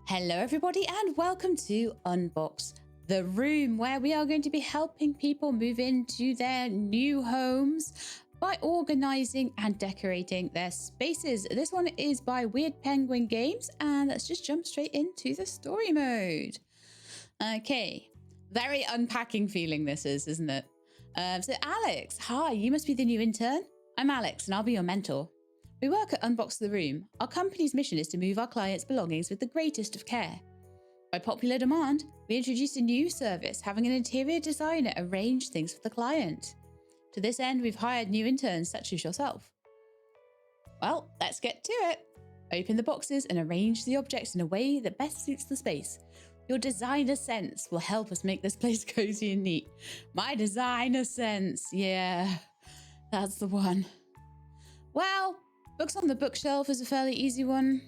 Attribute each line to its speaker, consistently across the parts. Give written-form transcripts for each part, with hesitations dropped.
Speaker 1: Hello everybody and welcome to Unbox the Room, where we are going to be helping people move into their new homes by organizing and decorating their spaces. This one is by Weird Penguin Games, and let's just jump straight into the story mode. Okay, very unpacking feeling this is, isn't it? So Alex, hi, you must be the new intern. I'm Alex and I'll be your mentor. We work at Unbox the Room. Our company's mission is to move our clients' belongings with the greatest of care. By popular demand, we introduced a new service, having an interior designer arrange things for the client. To this end, we've hired new interns such as yourself. Well, let's get to it. Open the boxes and arrange the objects in a way that best suits the space. Your designer sense will help us make this place cozy and neat. My designer sense, yeah, that's the one. Well, books on the bookshelf is a fairly easy one.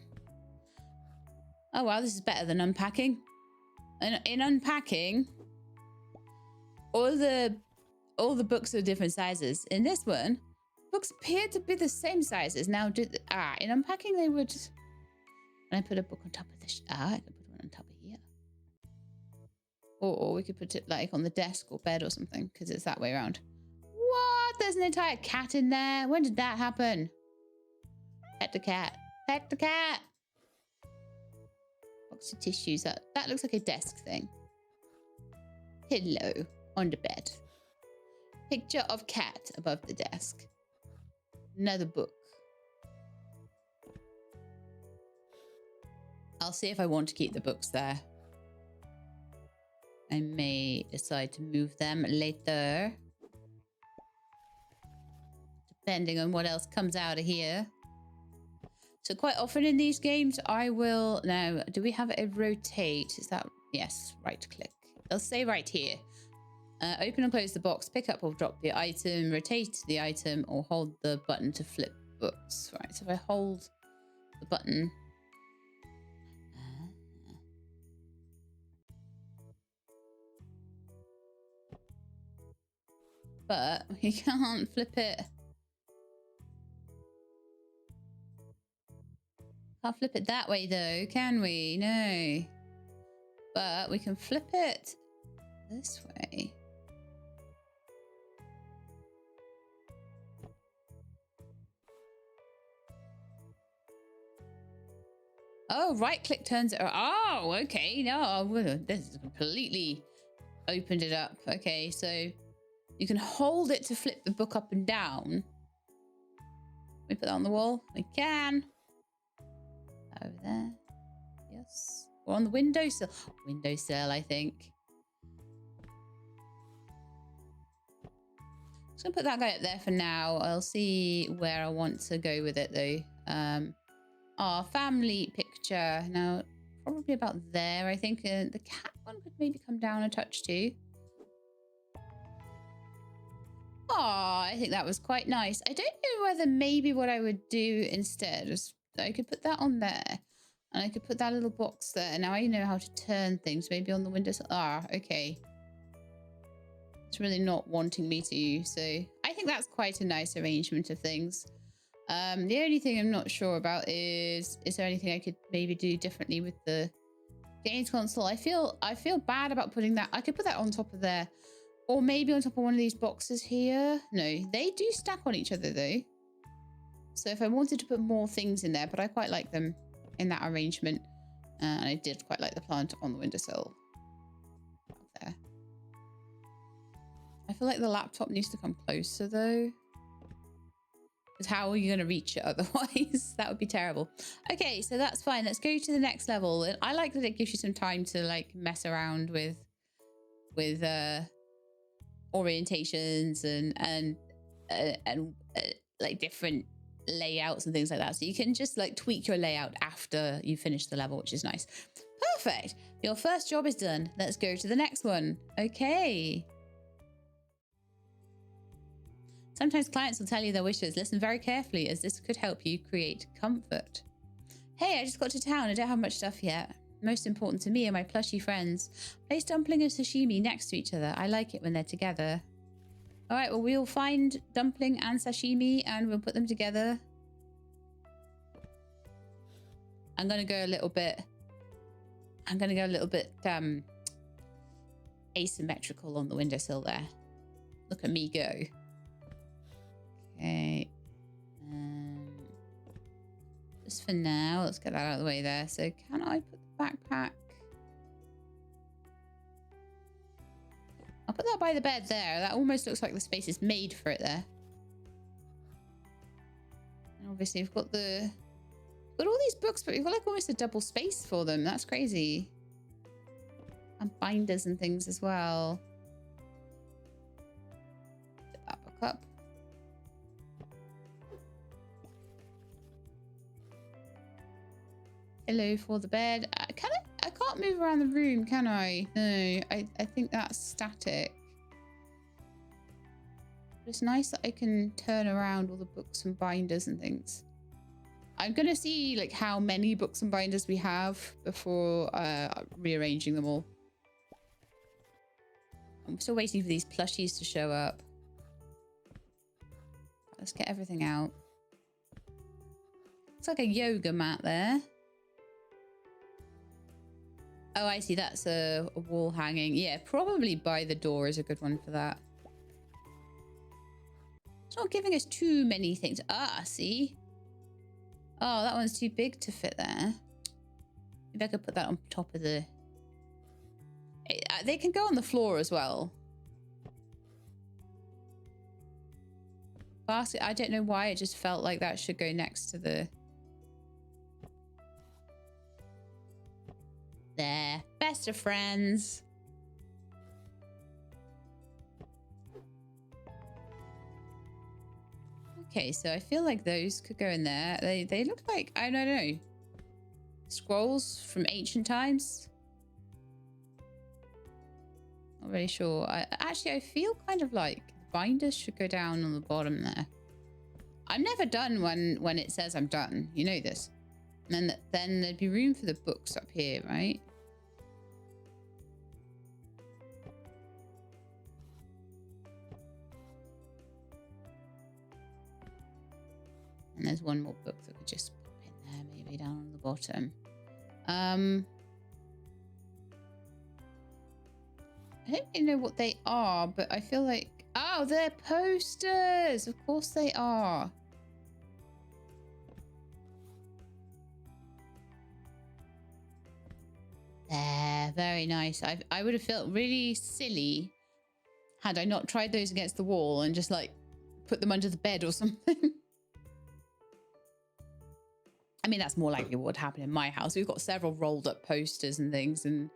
Speaker 1: Oh wow, this is better than unpacking. In unpacking, all the books are different sizes. In this one, books appear to be the same sizes. Now, in unpacking they would. Can I put a book on top of this? I can put one on top of here. Or we could put it like on the desk or bed or something, because it's that way around. What? There's an entire cat in there. When did that happen? Pet the cat. Pet the cat. Box of tissues. That looks like a desk thing. Pillow on the bed. Picture of cat above the desk. Another book. I'll see if I want to keep the books there. I may decide to move them later, depending on what else comes out of here. So quite often in these games, I will... Now, do we have a rotate? Is that... Yes, right click. I'll say right here. Open and close the box, pick up or drop the item, rotate the item, or hold the button to flip books. Right, so if I hold the button... But we can't flip it. Can't flip it that way though, can we? No. But we can flip it this way. Oh, right click turns it. Oh, okay. No, this is completely opened it up. Okay, so you can hold it to flip the book up and down. Can we put that on the wall? We can. Over there. Yes. Or on the windowsill. Windowsill, I think. Just gonna put that guy up there for now. I'll see where I want to go with it though. Our family picture. Now, probably about there, I think. The cat one could maybe come down a touch too. Oh, I think that was quite nice. I don't know whether maybe what I would do instead is I could put that on there and I could put that little box there. Now I know how to turn things, maybe on the windowsill. Ah, okay. It's really not wanting me to, so I think that's quite a nice arrangement of things. The only thing I'm not sure about is there anything I could maybe do differently with the games console? I feel bad about putting that. I could put that on top of there. Or maybe on top of one of these boxes here. No, they do stack on each other though. So if I wanted to put more things in there, but I quite like them in that arrangement. And I did quite like the plant on the windowsill. There. I feel like the laptop needs to come closer though. Because how are you going to reach it otherwise? That would be terrible. Okay, so that's fine. Let's go to the next level. And I like that it gives you some time to like mess around with orientations and like different layouts and things like that, so you can just like tweak your layout after you finish the level, which is nice. Perfect. Your first job is done. Let's go to the next one. Okay. Sometimes clients will tell you their wishes. Listen very carefully, as this could help you create comfort. Hey, I just got to town. I don't have much stuff yet. Most important to me are my plushy friends. Place dumpling and sashimi next to each other. I like it when they're together. All right, well, we'll find dumpling and sashimi and we'll put them together. I'm going to go a little bit I'm going to go a little bit asymmetrical on the windowsill there. Look at me go. Okay. Just for now, let's get that out of the way there. So can I put the backpack? I'll put that by the bed there. That almost looks like the space is made for it there. And obviously we've got all these books, but we've got like almost a double space for them. That's crazy. And binders and things as well. Put that book up. Pillow for the bed. I can't move around the room, can I? No, I think that's static. But it's nice that I can turn around all the books and binders and things. I'm going to see like how many books and binders we have before rearranging them all. I'm still waiting for these plushies to show up. Let's get everything out. Looks like a yoga mat there. Oh, I see. That's a wall hanging. Yeah, probably by the door is a good one for that. It's not giving us too many things. Ah, see? Oh, that one's too big to fit there. Maybe I could put that on top of the... They can go on the floor as well. Basket, I don't know why. It just felt like that should go next to the... There. Best of friends. Okay, so I feel like those could go in there. They look like, I don't know, scrolls from ancient times. Not really sure. Actually, I feel kind of like binders should go down on the bottom there. I'm never done when it says I'm done. You know this. And then there'd be room for the books up here, right? And there's one more book that could just pop in there, maybe down on the bottom. I don't really know what they are, but I feel like... Oh, they're posters! Of course they are. There, very nice. I would have felt really silly had I not tried those against the wall and just like put them under the bed or something. I mean, that's more likely what would happen in my house. We've got several rolled up posters and things, and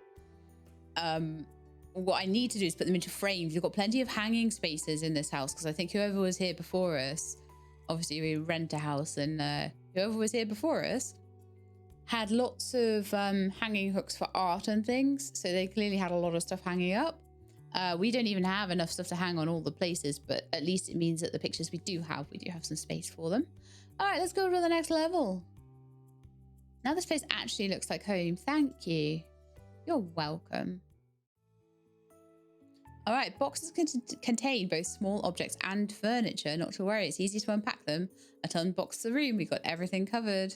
Speaker 1: what I need to do is put them into frames. We've got plenty of hanging spaces in this house because I think whoever was here before us, obviously we rent a house, and whoever was here before us had lots of hanging hooks for art and things. So they clearly had a lot of stuff hanging up. We don't even have enough stuff to hang on all the places, but at least it means that the pictures we do have some space for them. All right, let's go to the next level. Now this place actually looks like home. Thank you. You're welcome. All right, boxes contain both small objects and furniture. Not to worry, it's easy to unpack them. At Unbox the Room, we got everything covered.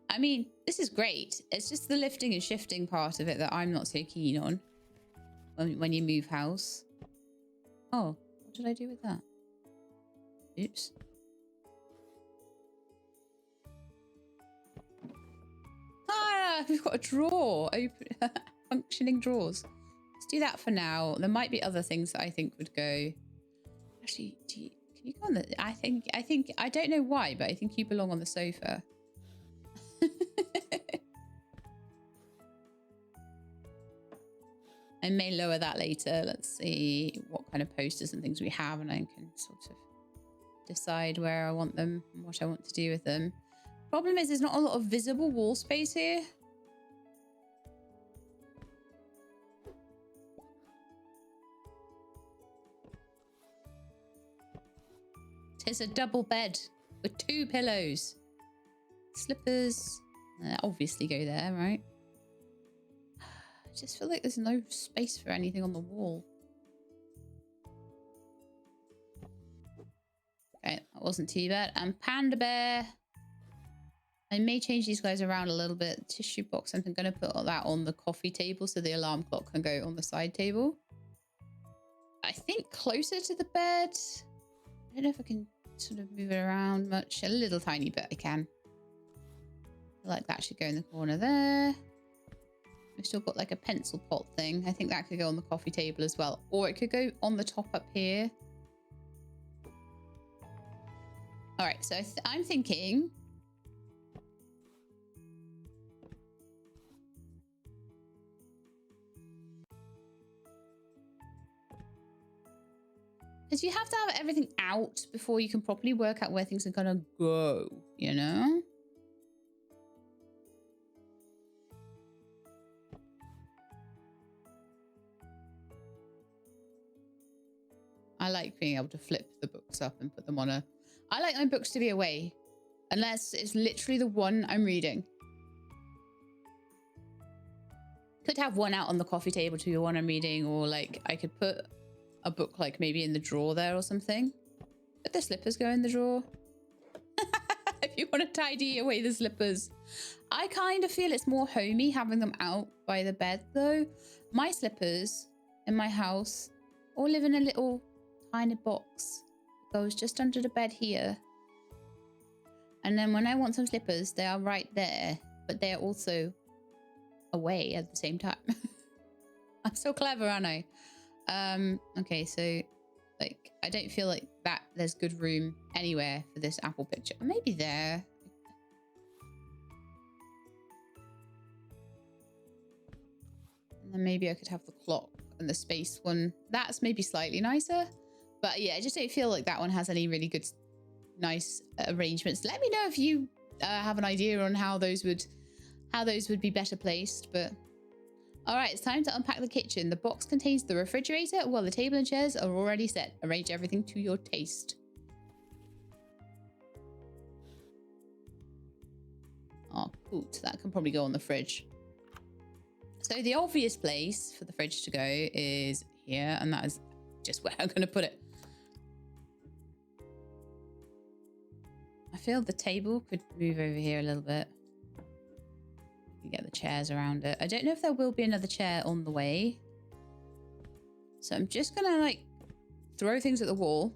Speaker 1: I mean, this is great. It's just the lifting and shifting part of it that I'm not so keen on when you move house. Oh, what did I do with that? Oops. Ah, we've got a drawer. Open, functioning drawers. Let's do that for now. There might be other things that I think would go. Actually, can you go on the... I don't know why, but I think you belong on the sofa. I may lower that later. Let's see what kind of posters and things we have, and I can sort of decide where I want them and what I want to do with them. Problem is, there's not a lot of visible wall space here. It's a double bed with 2 pillows. Slippers. Obviously go there, right? I just feel like there's no space for anything on the wall. Okay, that wasn't too bad. And Panda Bear. I may change these guys around a little bit. Tissue box, I'm going to put that on the coffee table so the alarm clock can go on the side table. I think closer to the bed. I don't know if I can sort of move it around much. A little tiny bit I can. I like that should go in the corner there. We've still got like a pencil pot thing. I think that could go on the coffee table as well. Or it could go on the top up here. All right, so I'm thinking... Because you have to have everything out before you can properly work out where things are going to go, you know? I like being able to flip the books up and put them on a... I like my books to be away, unless it's literally the one I'm reading. Could have one out on the coffee table to be the one I'm reading, or like I could put a book like maybe in the drawer there or something. But the slippers go in the drawer. If you want to tidy away the slippers. I kind of feel it's more homey having them out by the bed though. My slippers in my house all live in a little tiny box. It goes just under the bed here. And then when I want some slippers, they are right there. But they're also away at the same time. I'm so clever, aren't I? Okay, so like I don't feel like that there's good room anywhere for this apple picture. Maybe there. And then maybe I could have the clock and the space one. That's maybe slightly nicer. But yeah, I just don't feel like that one has any really good, nice arrangements. Let me know if you have an idea on how those would be better placed, but... All right, it's time to unpack the kitchen. The box contains the refrigerator, while the table and chairs are already set. Arrange everything to your taste. Oh, good. That can probably go on the fridge. So the obvious place for the fridge to go is here, and that is just where I'm going to put it. I feel the table could move over here a little bit. Get the chairs around it. I don't know if there will be another chair on the way, so I'm just gonna like throw things at the wall.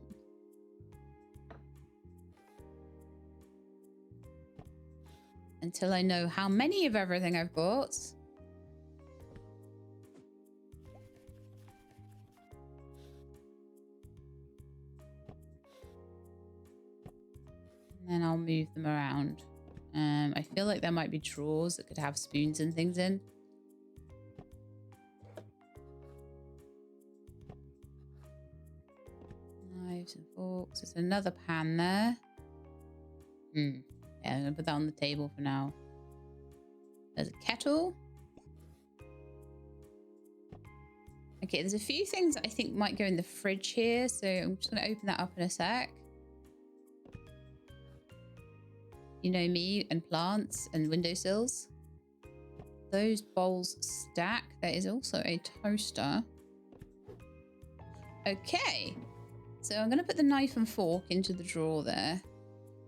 Speaker 1: Until I know how many of everything I've got. And then I'll move them around. I feel like there might be drawers that could have spoons and things in. Knives and forks. There's another pan there. Yeah, I'm going to put that on the table for now. There's a kettle. Okay, there's a few things I think might go in the fridge here, so I'm just going to open that up in a sec. You know me and plants and windowsills. Those bowls stack. There is also a toaster. Okay. So I'm going to put the knife and fork into the drawer there.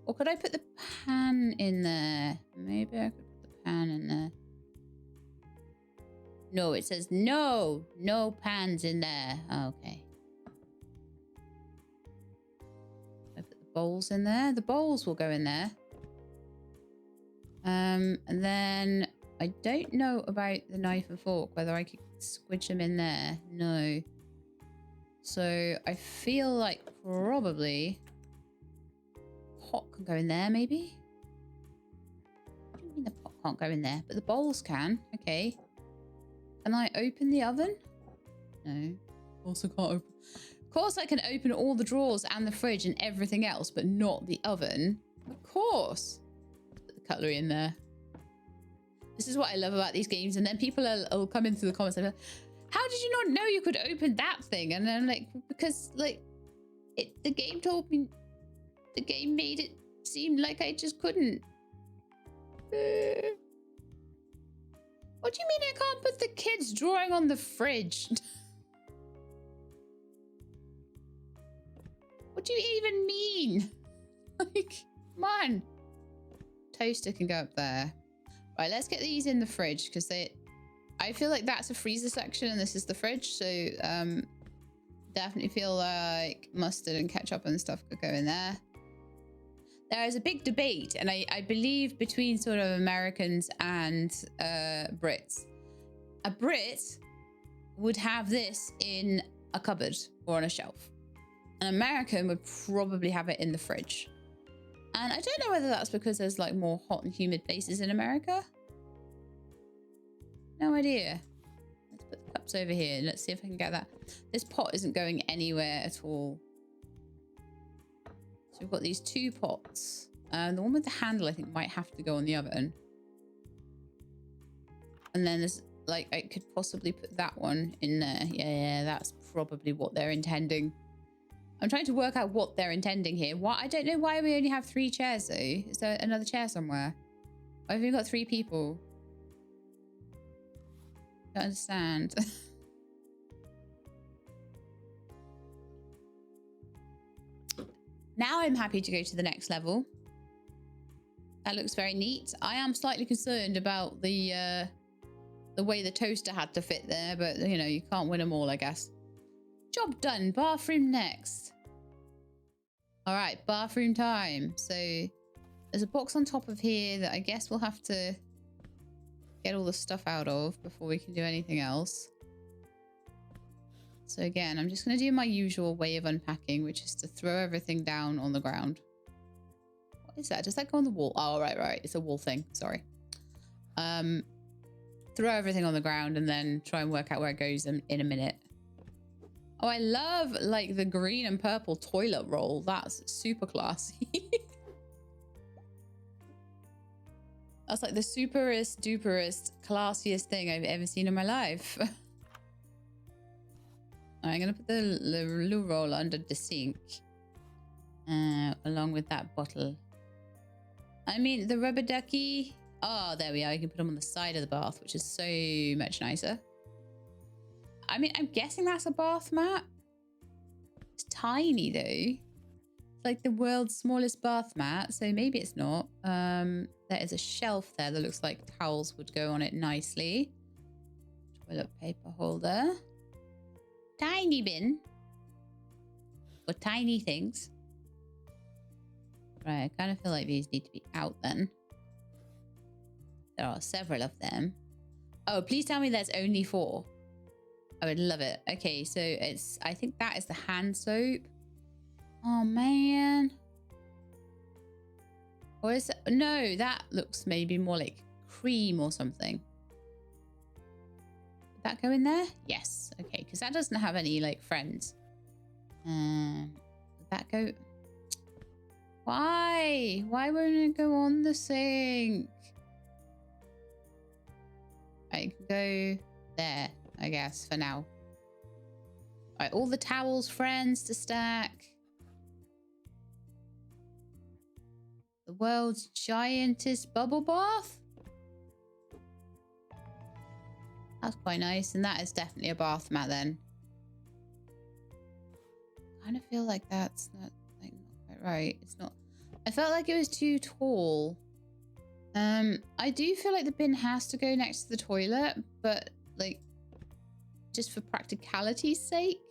Speaker 1: Or could I put the pan in there? Maybe I could put the pan in there. No, it says no. No pans in there. Okay. I put the bowls in there. The bowls will go in there. And then I don't know about the knife and fork, whether I could squidge them in there. No. So I feel like probably pot can go in there, maybe? What do you mean the pot can't go in there? But the bowls can. Okay. Can I open the oven? No. Also can't open. Of course I can open all the drawers and the fridge and everything else, but not the oven. Of course. Cutlery in there. This is what I love about these games, and then people will come into the comments and be like, how did you not know you could open that thing? And then I'm like, because like the game told me, the game made it seem like I just couldn't. What do you mean I can't put the kids drawing on the fridge? What do you even mean? Like, come on. toaster can go up there. Right, let's get these in the fridge because I feel like that's a freezer section and this is the fridge. So definitely feel like mustard and ketchup and stuff could go in there. There is a big debate, and I believe between sort of Americans and Brits. A Brit would have this in a cupboard or on a shelf. An American would probably have it in the fridge. And I don't know whether that's because there's like more hot and humid places in America. No idea. Let's put the cups over here. Let's see if I can get that. This pot isn't going anywhere at all. So we've got these 2 pots. The one with the handle, I think, might have to go on the oven. And then there's like, I could possibly put that one in there. Yeah, that's probably what they're intending. I'm trying to work out what they're intending here. I don't know why we only have 3 chairs though. Is there another chair somewhere? Why have we got 3 people? Don't understand. Now I'm happy to go to the next level. That looks very neat. I am slightly concerned about the way the toaster had to fit there, but you know, you can't win them all, I guess. Job done. Bathroom next. All right, bathroom time. So there's a box on top of here that I guess we'll have to get all the stuff out of before we can do anything else. So again, I'm just going to do my usual way of unpacking, which is to throw everything down on the ground. What is that? Does that go on the wall? Oh, right. It's a wall thing. Sorry. Throw everything on the ground and then try and work out where it goes in a minute. Oh, I love like the green and purple toilet roll. That's super classy. That's like the superest, duperest, classiest thing I've ever seen in my life. I'm going to put the loo roll under the sink. Along with that bottle. I mean, the rubber ducky. Oh, there we are. You can put them on the side of the bath, which is so much nicer. I mean, I'm guessing that's a bath mat. It's tiny, though. It's like the world's smallest bath mat, so maybe it's not. There is a shelf there that looks like towels would go on it nicely. Toilet paper holder. Tiny bin. For tiny things. Right, I kind of feel like these need to be out then. There are several of them. Oh, please tell me there's only 4. I would love it. Okay, so it's, I think that is the hand soap. Oh, man. Or is it, no, that looks maybe more like cream or something. Would that go in there? Yes. Okay, because that doesn't have any, like, friends. Would that go... Why? Why won't it go on the sink? I can go there, I guess, for now. All right, all the towels, friends, to stack. The world's giantest bubble bath? That's quite nice, and that is definitely a bath mat then. I kind of feel like that's not quite right. It's not. I felt like it was too tall. I do feel like the bin has to go next to the toilet, but like just for practicality's sake.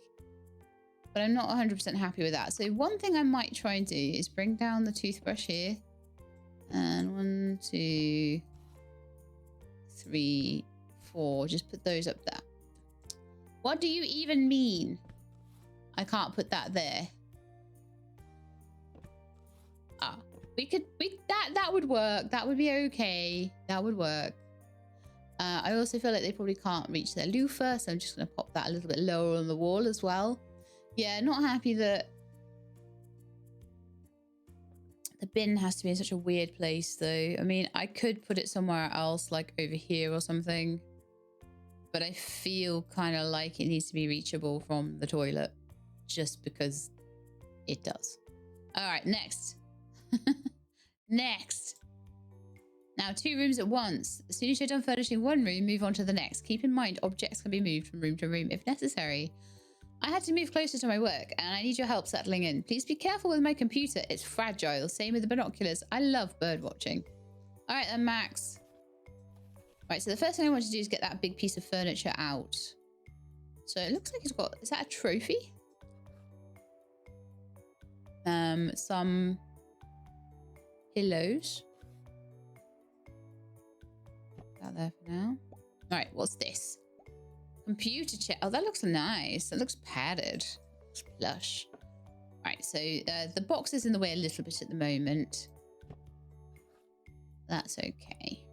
Speaker 1: But I'm not 100% happy with that. So one thing I might try and do is bring down the toothbrush here. And 1, 2, 3, 4. Just put those up there. What do you even mean? I can't put that there. Ah, that would work. That would be okay. That would work. I also feel like they probably can't reach their loofah, so I'm just going to pop that a little bit lower on the wall as well. Yeah, not happy that the bin has to be in such a weird place, though. I mean, I could put it somewhere else, like over here or something, but I feel kind of like it needs to be reachable from the toilet, just because it does. All right, next. Next. Now, 2 rooms at once. As soon as you're done furnishing one room, move on to the next. Keep in mind, objects can be moved from room to room if necessary. I had to move closer to my work, and I need your help settling in. Please be careful with my computer. It's fragile. Same with the binoculars. I love bird watching. All right then, Max. Right, so the first thing I want to do is get that big piece of furniture out. So it looks like it's got, is that a trophy? Some pillows. Out there for now. All right, what's this? Computer chair. Oh, that looks nice. That looks padded. Looks plush. All right, so the box is in the way a little bit at the moment. That's okay.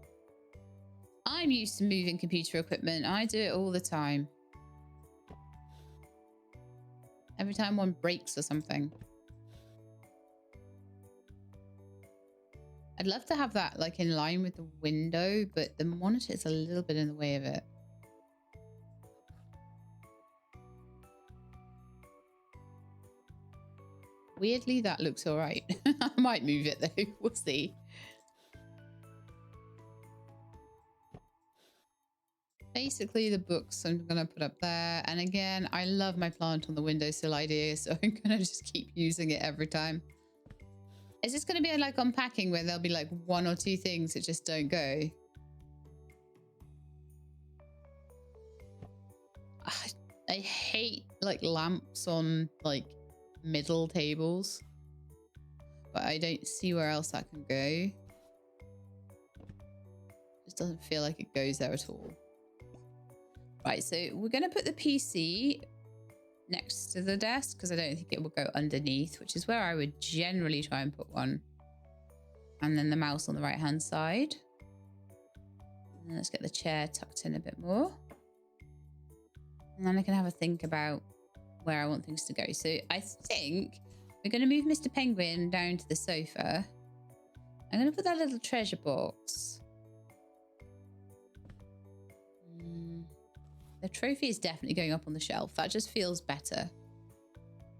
Speaker 1: I'm used to moving computer equipment. I do it all the time. Every time one breaks or something. I'd love to have that like in line with the window, but the monitor is a little bit in the way of it. Weirdly, that looks all right. I might move it though. We'll see. Basically, the books I'm going to put up there. And again, I love my plant on the windowsill idea, so I'm going to just keep using it every time. Is this going to be like unpacking where there'll be like one or two things that just don't go? I hate like lamps on like middle tables, but I don't see where else that can go. Just doesn't feel like it goes there at all. Right, so we're going to put the PC next to the desk because I don't think it will go underneath, which is where I would generally try and put one. And then the mouse on the right hand side. And then let's get the chair tucked in a bit more. And then I can have a think about where I want things to go. So I think we're going to move Mr. Penguin down to the sofa. I'm going to put that little treasure box. The trophy is definitely going up on the shelf. That just feels better.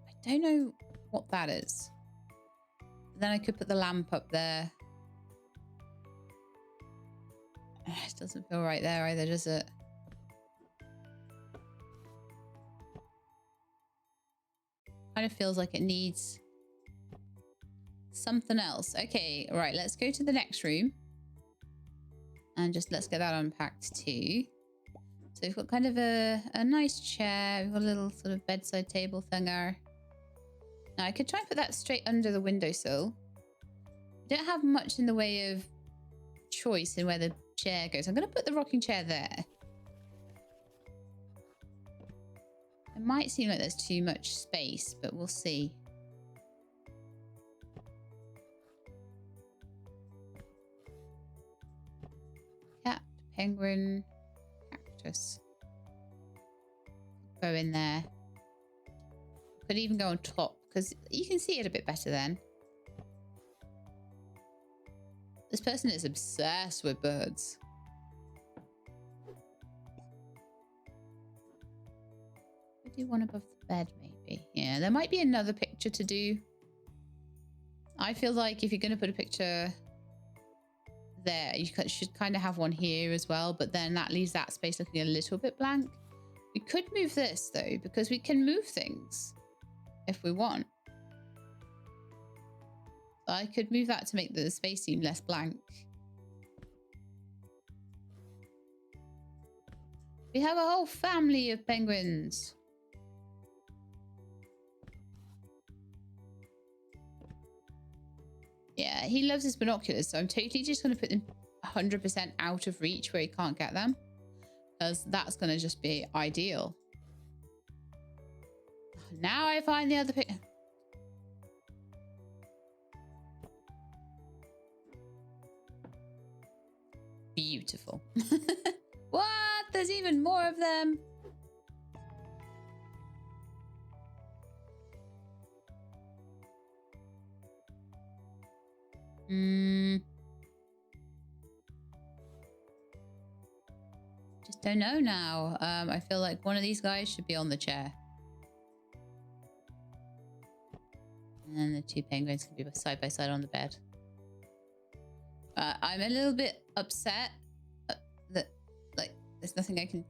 Speaker 1: I don't know what that is. Then I could put the lamp up there. It doesn't feel right there either, does it? Kind of feels like it needs something else. Okay, all right, let's go to the next room. And just let's get that unpacked too. So we've got kind of a nice chair. We've got a little sort of bedside table thinger. Now I could try and put that straight under the windowsill. We don't have much in the way of choice in where the chair goes. I'm going to put the rocking chair there. It might seem like there's too much space, but we'll see. Cat, penguin, cactus. Go in there. Could even go on top because you can see it a bit better then. This person is obsessed with birds. Could do one above the bed maybe. Yeah, there might be another picture to do. I feel like if you're going to put a picture there, you should kind of have one here as well, but then that leaves that space looking a little bit blank. We could move this though, because we can move things if we want. I could move that to make the space seem less blank. We have a whole family of penguins. Yeah, he loves his binoculars, so I'm totally just going to put them 100% out of reach where he can't get them, because that's going to just be ideal. Now I find the other picture. Beautiful. What? There's even more of them. Just don't know now. I feel like one of these guys should be on the chair. And then the two penguins can be side by side on the bed. I'm a little bit upset that, like, there's nothing I can...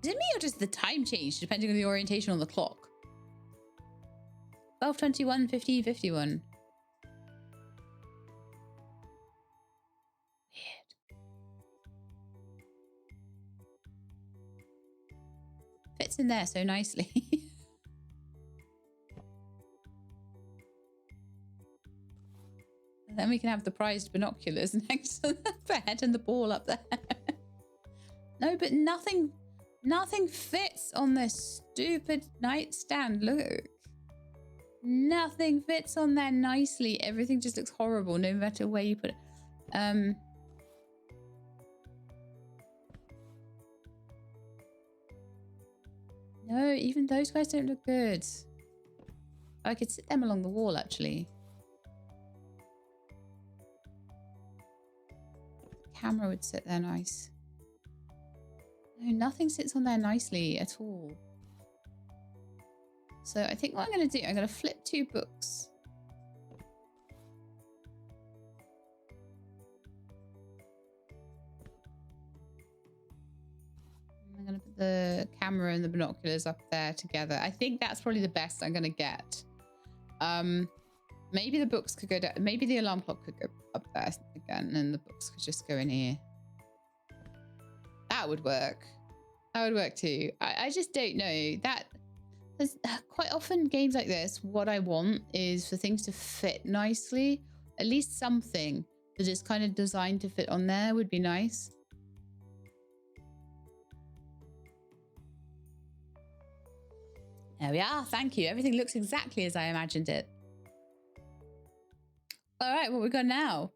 Speaker 1: Is it me or does the time change depending on the orientation on the clock? 12:21, 15:51. fits in there so nicely. And then we can have the prized binoculars next to the bed and the ball up there. No, but nothing fits on this stupid nightstand. Look. Nothing fits on there nicely. Everything just looks horrible no matter where you put it. No, even those guys don't look good. I could sit them along the wall, actually. The camera would sit there nice. No, nothing sits on there nicely at all. So I think what I'm going to do, I'm going to flip 2 books. I'm going to put the camera and the binoculars up there together. I think that's probably the best I'm going to get. Maybe the books could go down. Maybe the alarm clock could go up there again, and the books could just go in here. That would work. That would work too. I just don't know. That there's quite often games like this, what I want is for things to fit nicely. At least something that is kind of designed to fit on there would be nice. There we are. Thank you. Everything looks exactly as I imagined it. All right, what we got now?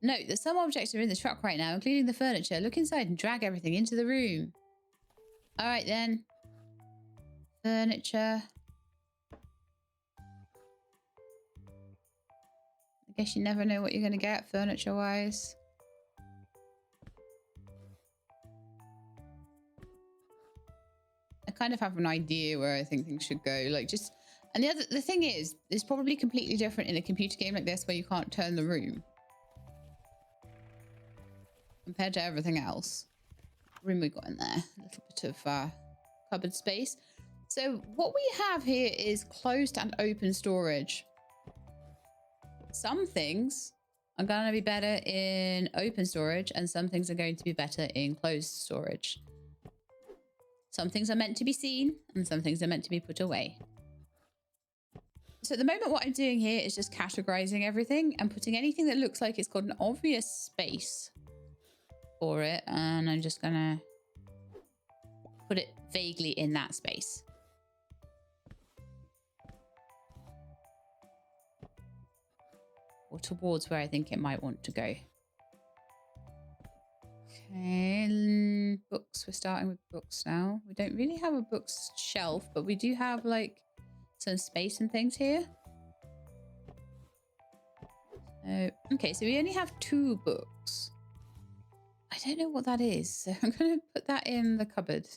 Speaker 1: Note that some objects are in the truck right now, including the furniture. Look inside and drag everything into the room. All right, then. Furniture. I guess you never know what you're going to get furniture-wise. I kind of have an idea where I think things should go. Like just, and the thing is, it's probably completely different in a computer game like this where you can't turn the room compared to everything else. Room we got in there, a little bit of cupboard space. So what we have here is closed and open storage. Some things are going to be better in open storage and some things are going to be better in closed storage. Some things are meant to be seen and some things are meant to be put away. So at the moment, what I'm doing here is just categorizing everything and putting anything that looks like it's got an obvious space for it. And I'm just going to put it vaguely in that space. Or towards where I think it might want to go. Okay, books. We're starting with books now. We don't really have a books shelf, but we do have like some space and things here. Okay, so we only have 2 books. I don't know what that is, so I'm going to put that in the cupboard.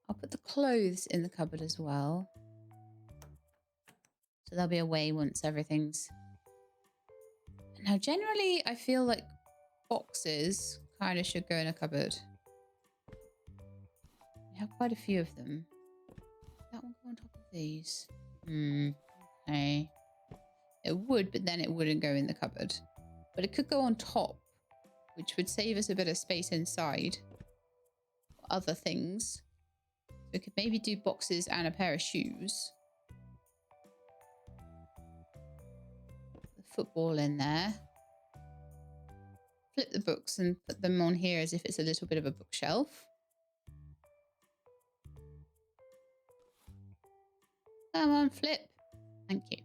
Speaker 1: I'll put the clothes in the cupboard as well. So they'll be away once everything's... Now, generally, I feel like boxes kind of should go in a cupboard. We have quite a few of them. That one go on top of these. Okay. It would, but then it wouldn't go in the cupboard. But it could go on top, which would save us a bit of space inside for other things. We could maybe do boxes and a pair of shoes. The football in there. Flip the books and put them on here as if it's a little bit of a bookshelf. Come on, flip. Thank you.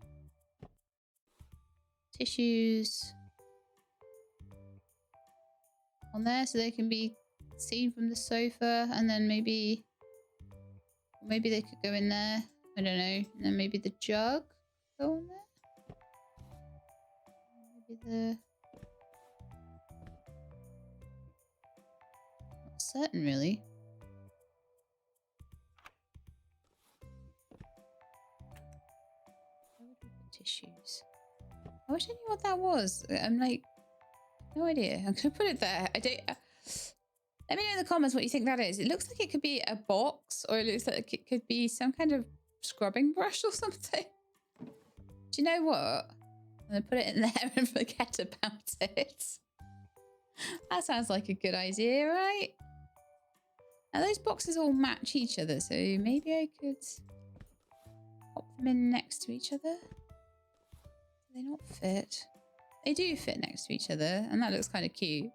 Speaker 1: Tissues on there so they can be seen from the sofa, and then maybe they could go in there. I don't know. And then maybe the jug go on there. Maybe the... Not certain really. Where would we put tissues? I wish I knew what that was. I'm like, no idea. I'm gonna put it there. I don't. Let me know in the comments what you think that is. It looks like it could be a box, or it looks like it could be some kind of scrubbing brush or something. Do you know what? I'm gonna put it in there and forget about it. That sounds like a good idea, right? Now those boxes all match each other, so maybe I could pop them in next to each other. Do they not fit? They do fit next to each other, and that looks kind of cute.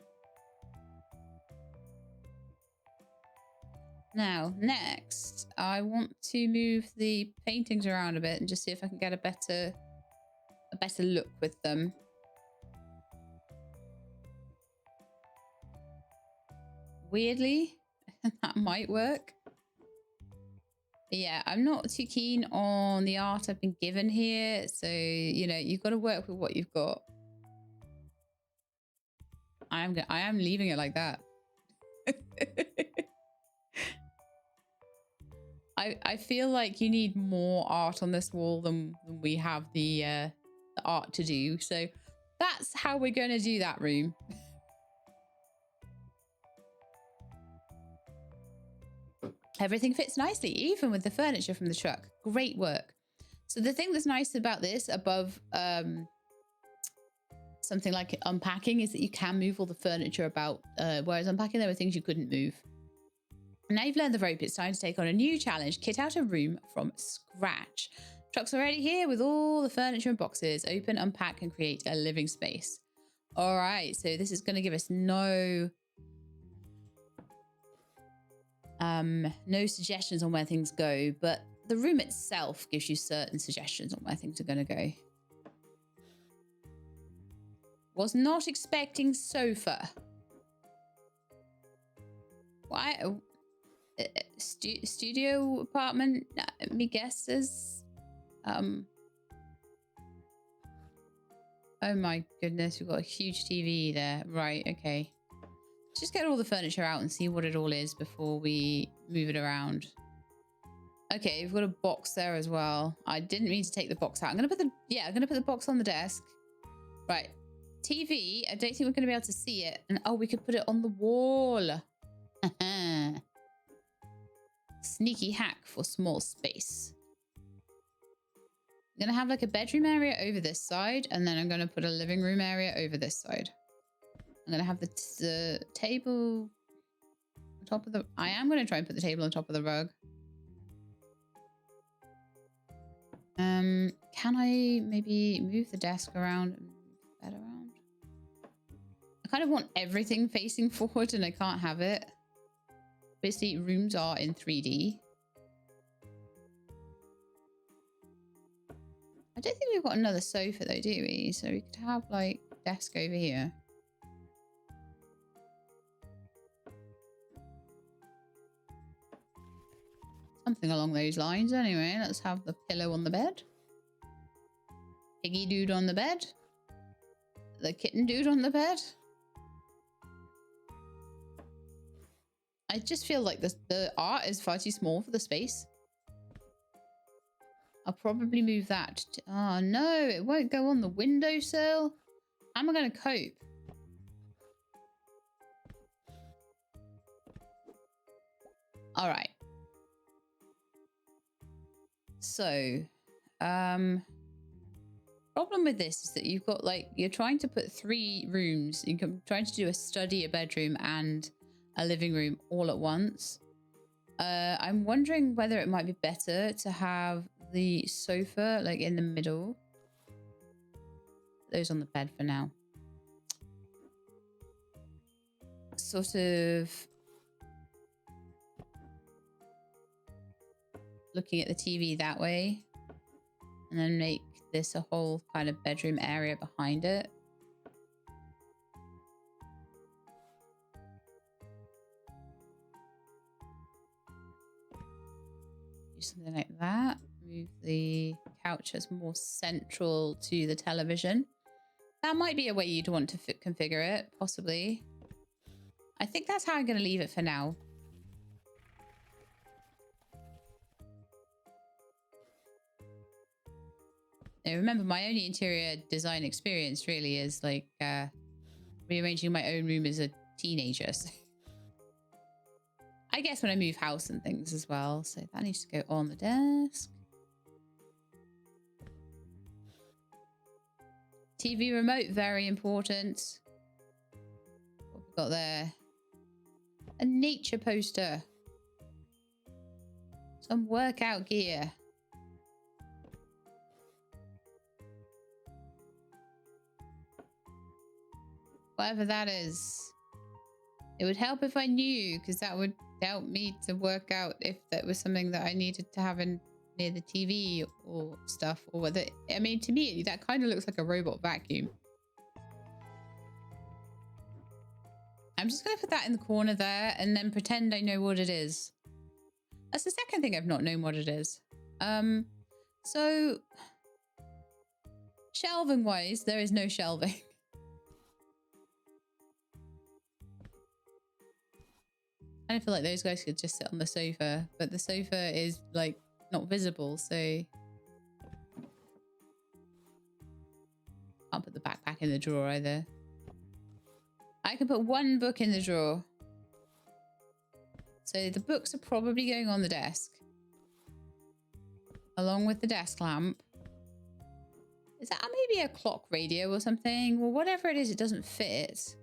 Speaker 1: Now, next, I want to move the paintings around a bit and just see if I can get a better look with them. Weirdly, that might work. But yeah, I'm not too keen on the art I've been given here. So, you know, you've got to work with what you've got. I am leaving it like that. I feel like you need more art on this wall than we have the art to do. So that's how we're going to do that room. Everything fits nicely, even with the furniture from the truck. Great work. So the thing that's nice about this above something like unpacking is that you can move all the furniture about, whereas unpacking there were things you couldn't move. Now you've learned the rope, it's time to take on a new challenge. Kit out a room from scratch. Truck's already here with all the furniture and boxes. Open, unpack, and create a living space. All right, so this is going to give us no suggestions on where things go, but the room itself gives you certain suggestions on where things are going to go. Was not expecting sofa. Why? Studio apartment, me guess is oh my goodness, we've got a huge TV there. Right, okay, let's just get all the furniture out and see what it all is before we move it around. Okay, we've got a box there as well. I didn't mean to take the box out. I'm gonna put the box on the desk. Right, TV, I don't think we're gonna be able to see it. And oh, we could put it on the wall. Sneaky hack for small space. I'm gonna have like a bedroom area over this side, and then I'm gonna put a living room area over this side. I'm gonna have the table on top of the... I am gonna try and put the table on top of the rug. Can I maybe move the desk around and move the bed around? I kind of want everything facing forward, and I can't have it. Obviously, rooms are in 3D. I don't think we've got another sofa though, do we? So we could have like desk over here. Something along those lines anyway. Let's have the pillow on the bed. Piggy dude on the bed. The kitten dude on the bed. I just feel like the art is far too small for the space. I'll probably move that. Oh no, it won't go on the windowsill. How am I going to cope? All right. So, problem with this is that you've got like, you're trying to put 3 rooms. You're trying to do a study, a bedroom, and a living room all at once. I'm wondering whether it might be better to have the sofa like in the middle. Those on the bed for now. Sort of looking at the TV that way, and then make this a whole kind of bedroom area behind it. Do something like that. Move the couch as more central to the television. That might be a way you'd want to configure it, possibly. I think that's how I'm going to leave it for now. Now, remember, my only interior design experience really is like rearranging my own room as a teenager. So I guess when I move house and things as well. So that needs to go on the desk. TV remote, very important. What we got there? A nature poster. Some workout gear. Whatever that is. It would help if I knew, because that would help me to work out if that was something that I needed to have in near the TV or stuff, or whether, I mean, to me, that kind of looks like a robot vacuum. I'm just going to put that in the corner there and then pretend I know what it is. That's the second thing I've not known what it is. So shelving wise, there is no shelving. I feel like those guys could just sit on the sofa, but the sofa is like not visible, so can't put the backpack in the drawer either. I can put one book in the drawer. So the books are probably going on the desk. Along with the desk lamp. Is that maybe a clock radio or something? Well, whatever it is, it doesn't fit.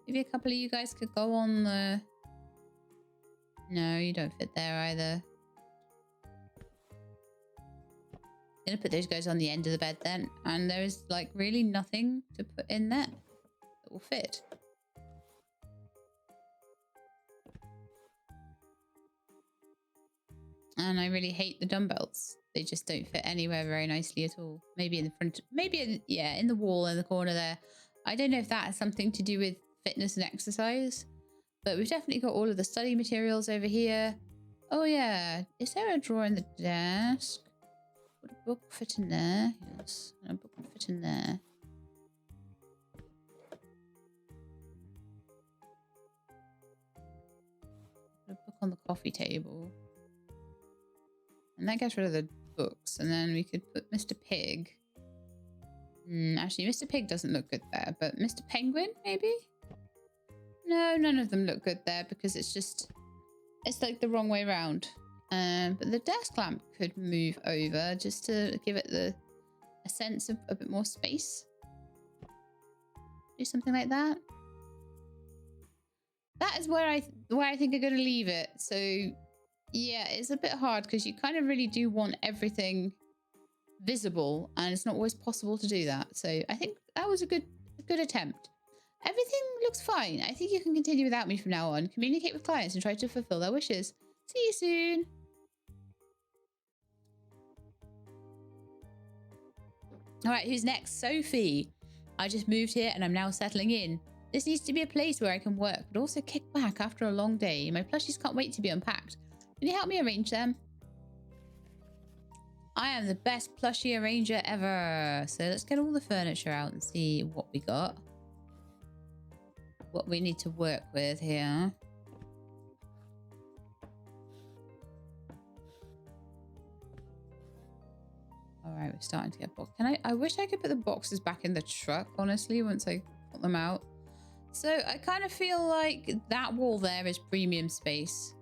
Speaker 1: Maybe a couple of you guys could go on the... No, you don't fit there either. I'm gonna put those guys on the end of the bed then. And there is like really nothing to put in there that will fit. And I really hate the dumbbells. They just don't fit anywhere very nicely at all. Maybe in the front, maybe in, yeah, in the wall in the corner there. I don't know if that has something to do with fitness and exercise, but we've definitely got all of the study materials over here. Oh yeah, is there a drawer in the desk? Would a book fit in there? Yes, a book would fit in there. Put a book on the coffee table. And that gets rid of the books. And then we could put Mr. Pig. Actually, Mr. Pig doesn't look good there, but Mr. Penguin, maybe? No, none of them look good there because it's just, it's like the wrong way around. But the desk lamp could move over just to give it a sense of a bit more space. Do something like that. That is where I think I'm going to leave it. So yeah, it's a bit hard because you kind of really do want everything visible, and it's not always possible to do that. So I think that was a good attempt. Everything looks fine. I think you can continue without me from now on. Communicate with clients and try to fulfill their wishes. See you soon. All right, who's next? Sophie. I just moved here and I'm now settling in. This needs to be a place where I can work, but also kick back after a long day. My plushies can't wait to be unpacked. Can you help me arrange them? I am the best plushie arranger ever. So let's get all the furniture out and see what we got. What we need to work with here. All right, we're starting to get boxes. I wish I could put the boxes back in the truck, honestly, once I got them out. So I kind of feel like that wall there is premium space.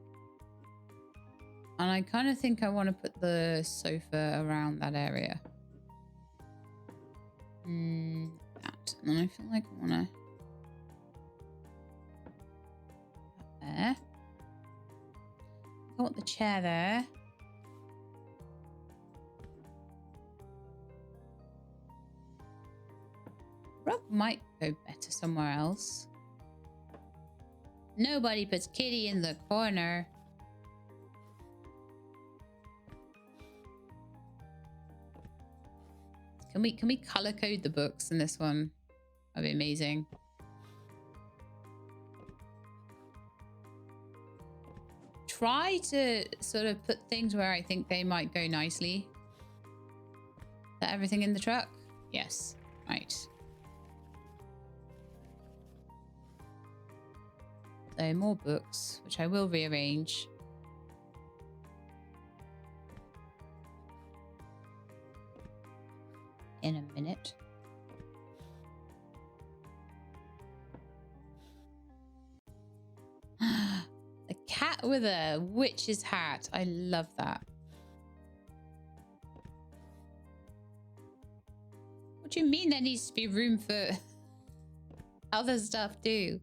Speaker 1: And I kind of think I want to put the sofa around that area. That. And then I feel like I want to... there. I want the chair there. Rug might go better somewhere else. Nobody puts Kitty in the corner. Can we color code the books in this one? That'd be amazing. Try to sort of put things where I think they might go nicely. Is that everything in the truck? Yes. Right. So more books, which I will rearrange. In a minute. A cat with a witch's hat. I love that. What do you mean there needs to be room for other stuff too?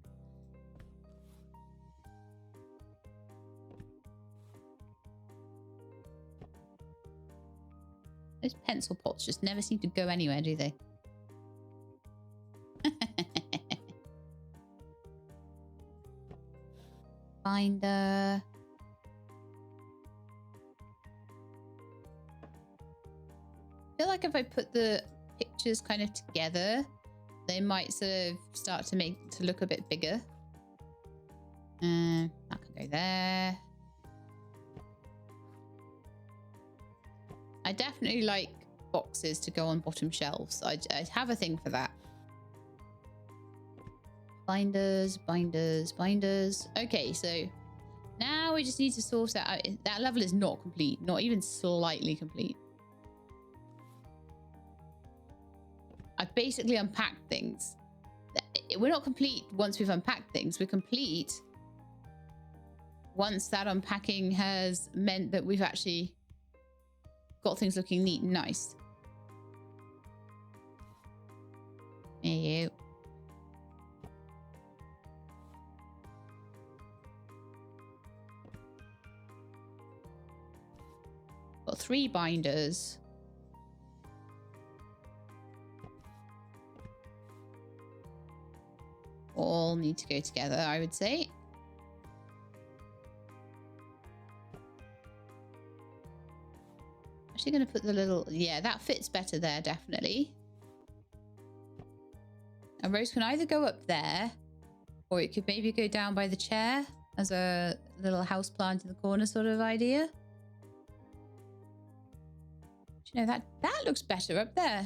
Speaker 1: Those pencil pots just never seem to go anywhere, do they? Binder. I feel like if I put the pictures kind of together, they might sort of start to look a bit bigger. That can go there. I definitely like boxes to go on bottom shelves. I have a thing for that. Binders, binders, binders. Okay, so now we just need to sort out. That level is not complete, not even slightly complete. I've basically unpacked things. We're not complete once we've unpacked things. We're complete once that unpacking has meant that we've actually got things looking neat and nice. There you. Got 3 binders. All need to go together, I would say. Actually going to put the little... Yeah, that fits better there, definitely. A rose can either go up there, or it could maybe go down by the chair as a little house plant in the corner sort of idea. You know, that looks better up there.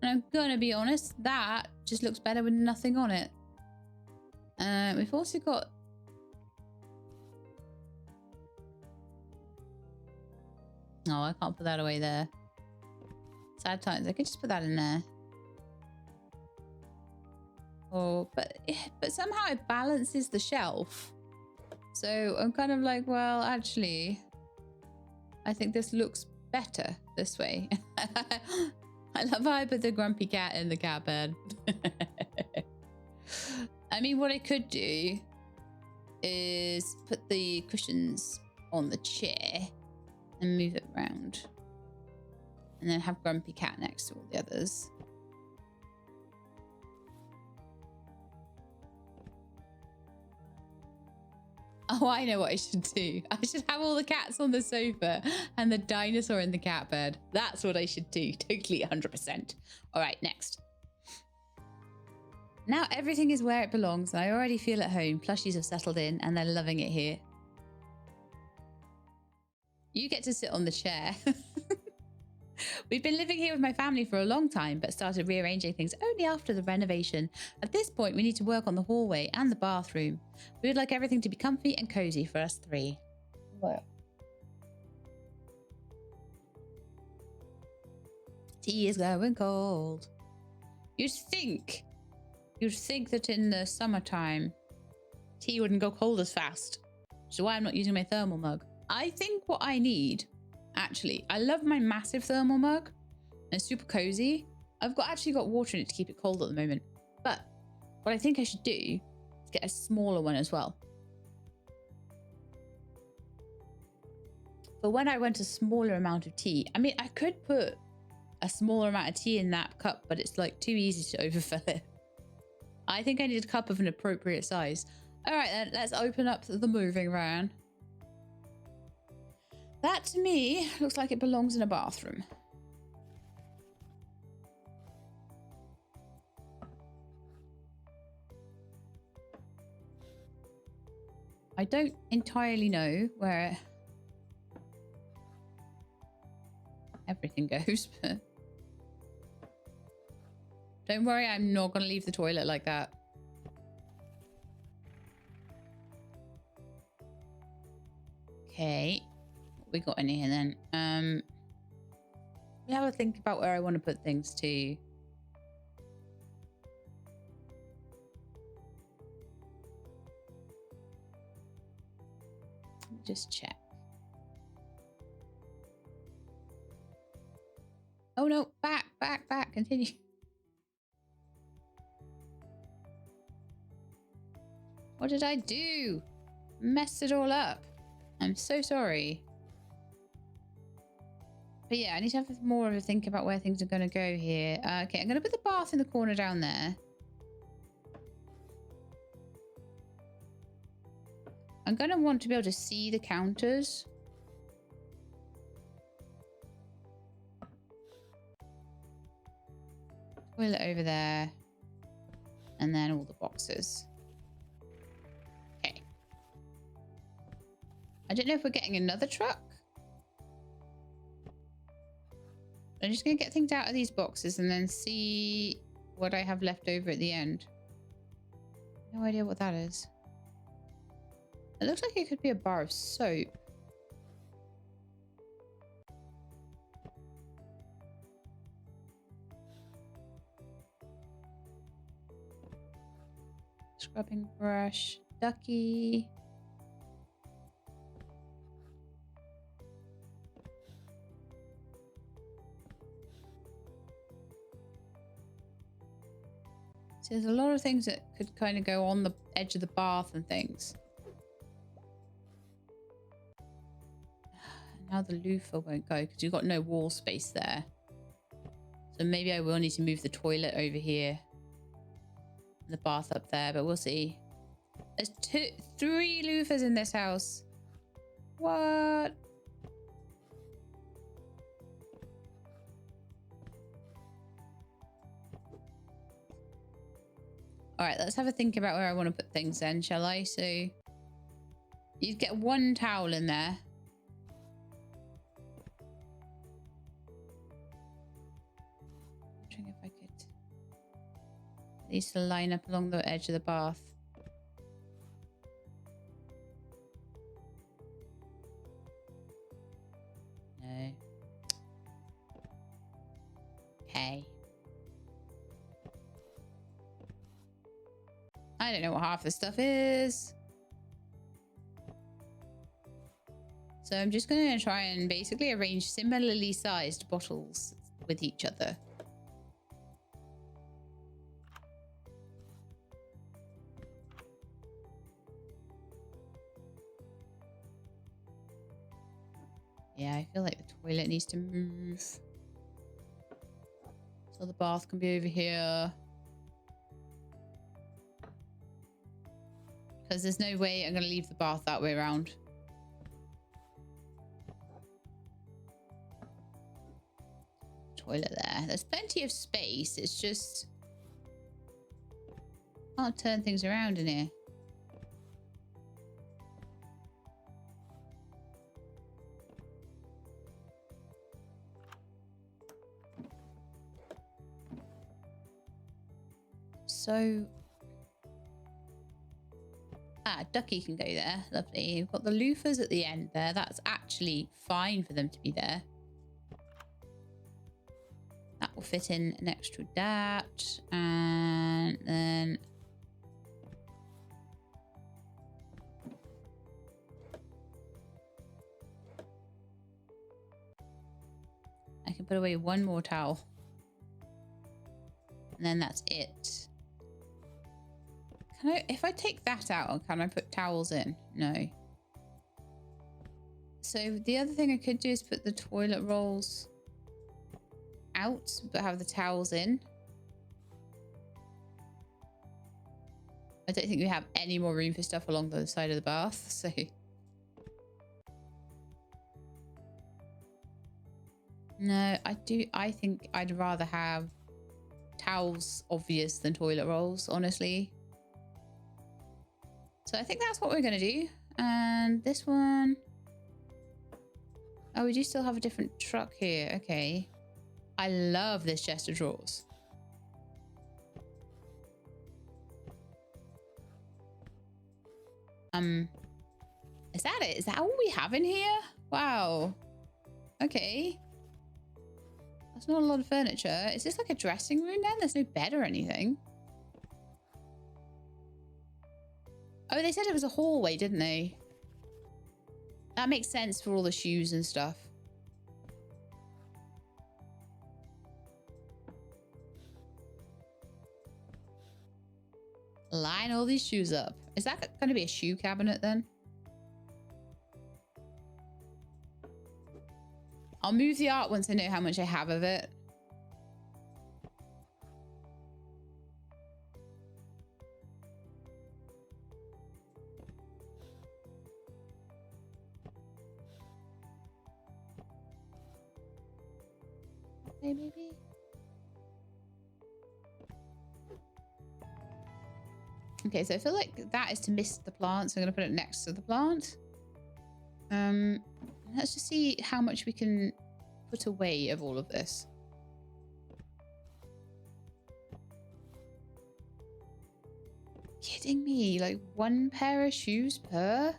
Speaker 1: And I'm gonna be honest, that just looks better with nothing on it. We've also got... Oh, I can't put that away there. Sad times. I could just put that in there. Oh, but somehow it balances the shelf. So I'm kind of like, well, actually, I think this looks better this way. I love how I put the grumpy cat in the cat bed. I mean, what I could do is put the cushions on the chair and move it around. And then have grumpy cat next to all the others. Oh, I know what I should do. I should have all the cats on the sofa and the dinosaur in the cat bed. That's what I should do. Totally 100%. All right, next. Now everything is where it belongs. I already feel at home. Plushies have settled in and they're loving it here. You get to sit on the chair. We've been living here with my family for a long time, but started rearranging things only after the renovation. At this point, we need to work on the hallway and the bathroom. We would like everything to be comfy and cozy for us 3. Wow. Tea is going cold. You'd think that in the summertime, tea wouldn't go cold as fast. Which is why I'm not using my thermal mug. I think what I need... Actually, I love my massive thermal mug. It's super cozy. I've actually got water in it to keep it cold at the moment. But what I think I should do is get a smaller one as well. But when I want a smaller amount of tea, I mean, I could put a smaller amount of tea in that cup, but it's like too easy to overfill it. I think I need a cup of an appropriate size. All right, then let's open up the moving van. That, to me, looks like it belongs in a bathroom. I don't entirely know where everything goes, but... Don't worry, I'm not going to leave the toilet like that. Okay. We got in here then. We have a think about where I want to put things too. Just check. Oh no, back, continue. What did I do? Messed it all up. I'm so sorry. But yeah, I need to have more of a think about where things are going to go here. Okay, I'm going to put the bath in the corner down there. I'm going to want to be able to see the counters. Toilet over there. And then all the boxes. Okay. I don't know if we're getting another truck. I'm just going to get things out of these boxes and then see what I have left over at the end. No idea what that is. It looks like it could be a bar of soap. Scrubbing brush. Ducky. So there's a lot of things that could kind of go on the edge of the bath and things. Now the loofah won't go because you've got no wall space there. So maybe I will need to move the toilet over here. And the bath up there, but we'll see. There's 3 loofahs in this house. What? All right, let's have a think about where I want to put things then, shall I? So you'd get 1 towel in there. I'm wondering if I could at least line up along the edge of the bath. No. Okay. I don't know what half this stuff is. So I'm just going to try and basically arrange similarly sized bottles with each other. Yeah, I feel like the toilet needs to move. So the bath can be over here. Because there's no way I'm going to leave the bath that way around. Toilet there. There's plenty of space. It's just... can't turn things around in here. So... Ducky can go there. Lovely. We've got the loofahs at the end there. That's actually fine for them to be there. That will fit in next to that. And then... I can put away 1 more towel. And then that's it. If I take that out, can I put towels in? No. So the other thing I could do is put the toilet rolls out, but have the towels in. I don't think we have any more room for stuff along the side of the bath, so... No, I think I'd rather have towels obvious than toilet rolls, honestly. So I think that's what we're going to do. And this one... Oh, we do still have a different truck here. Okay. I love this chest of drawers. Is that it? Is that all we have in here? Wow. Okay. That's not a lot of furniture. Is this like a dressing room then? There's no bed or anything. Oh, they said it was a hallway, didn't they? That makes sense for all the shoes and stuff. Line all these shoes up. Is that going to be a shoe cabinet then? I'll move the art once I know how much I have of it. Okay, maybe. Okay, so I feel like that is to miss the plant, so I'm going to put it next to the plant. Let's just see how much we can put away of all of this. Kidding me? Like 1 pair of shoes per?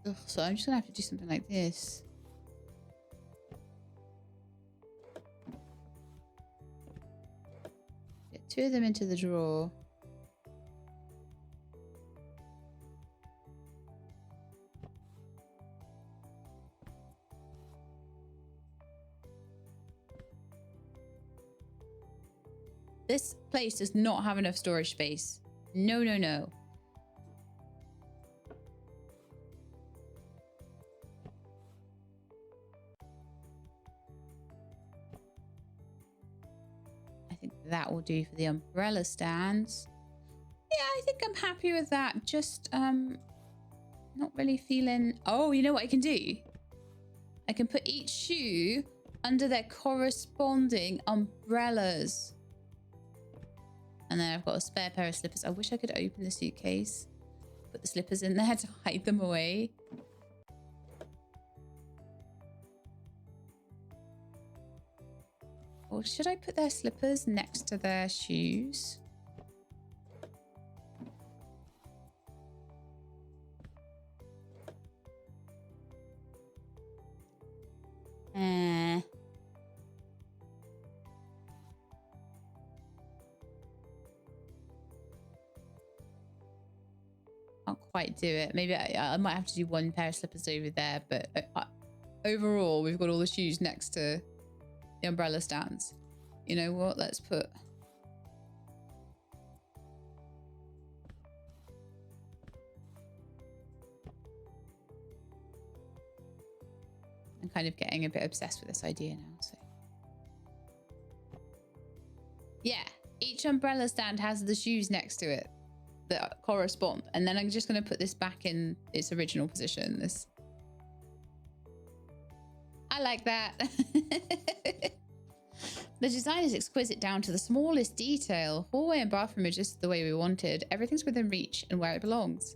Speaker 1: Ugh, so I'm just going to have to do something like this. Get 2 of them into the drawer. This place does not have enough storage space. No, no, no. I think that will do for the umbrella stands. Yeah, I think I'm happy with that. Just, not really feeling... Oh, you know what I can do? I can put each shoe under their corresponding umbrellas. And then I've got a spare pair of slippers. I wish I could open the suitcase. Put the slippers in there to hide them away. Or should I put their slippers next to their shoes? Can't quite do it. Maybe I might have to do 1 pair of slippers over there, but overall we've got all the shoes next to the umbrella stands. You know what? Let's put... I'm kind of getting a bit obsessed with this idea now, so... Yeah, each umbrella stand has the shoes next to it that correspond, and then I'm just going to put this back in its original position. This, I like that. The design is exquisite down to the smallest detail. Hallway and bathroom are just the way we wanted. Everything's within reach and where it belongs.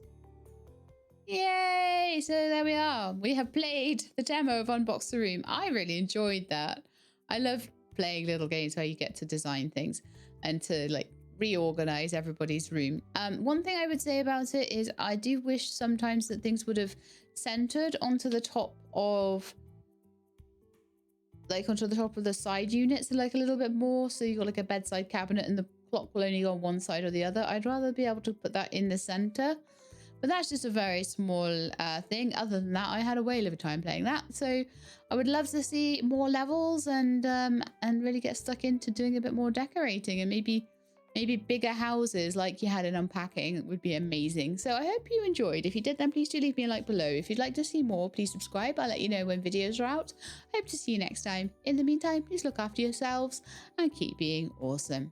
Speaker 1: Yay! So there we are. We have played the demo of Unbox the Room. I really enjoyed that. I love playing little games where you get to design things and to like reorganize everybody's room. One thing I would say about it is I do wish sometimes that things would have centered onto the top of the side units like a little bit more, so you got like a bedside cabinet and the clock will only go on one side or the other. I'd rather be able to put that in the center, but that's just a very small thing. Other than that, I had a whale of a time playing that, so I would love to see more levels and really get stuck into doing a bit more decorating, and maybe bigger houses like you had in Unpacking would be amazing. So I hope you enjoyed. If you did, then please do leave me a like below. If you'd like to see more, please subscribe. I'll let you know when videos are out. I hope to see you next time. In the meantime, please look after yourselves and keep being awesome.